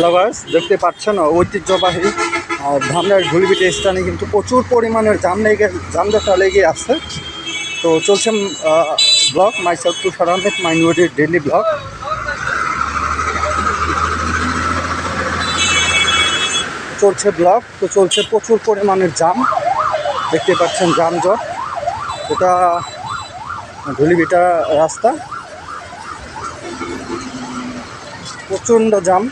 Lovers দেখতে পাচ্ছেন ঐতিহ্যবাহী ধামরার ঢুলিবিটি স্থানে কিন্তু প্রচুর পরিমাণের যানজটটা লেগে আছে। তো চলছে ব্লগ মাইসেলফ তুষার আহমেদ মাই নিউজের ডেইলি ব্লগ। চলছে ব্লগ, তো চলছে প্রচুর পরিমাণের জাম, দেখতে পাচ্ছেন যানজট। এটা ঢুলিবিটা রাস্তা, প্রচণ্ড জাম।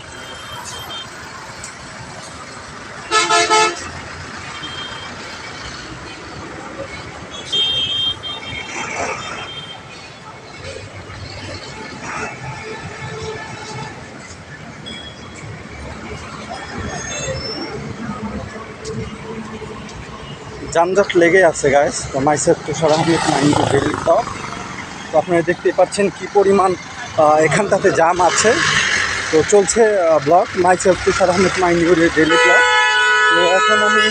যানজট লেগে আছে গাইস। তো myself Tushar Ahmed my news daily blog. তো আপনারা দেখতেই পাচ্ছেন কি পরিমাণ এখানটাতে জাম আছে। তো চলছে ব্লগ মাইসেলফ তুষার আহমেদ মাই নিউজের ডেইলি ব্লগ। তো এখন আমি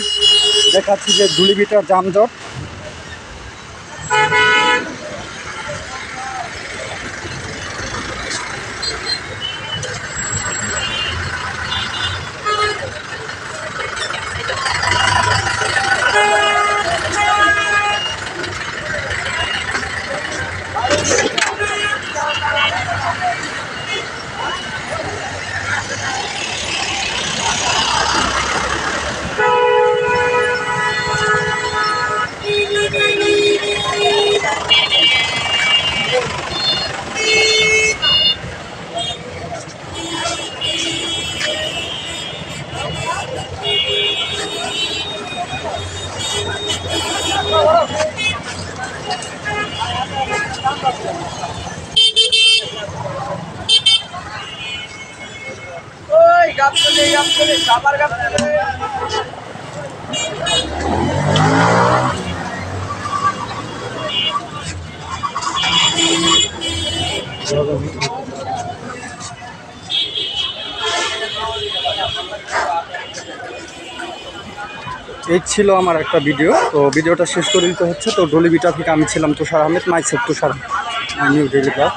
দেখাচ্ছি যে ঢুলিবিটার যানজট। এই ছিল আমার একটা ভিডিও। তো ভিডিওটা শেষ করে দিতে হচ্ছে। তো ঢুলিবিটা থেকে আমি ছিলাম তুষার আহমেদ, মাইসেলফ তুষার নিউ ডেইলি ব্লগ।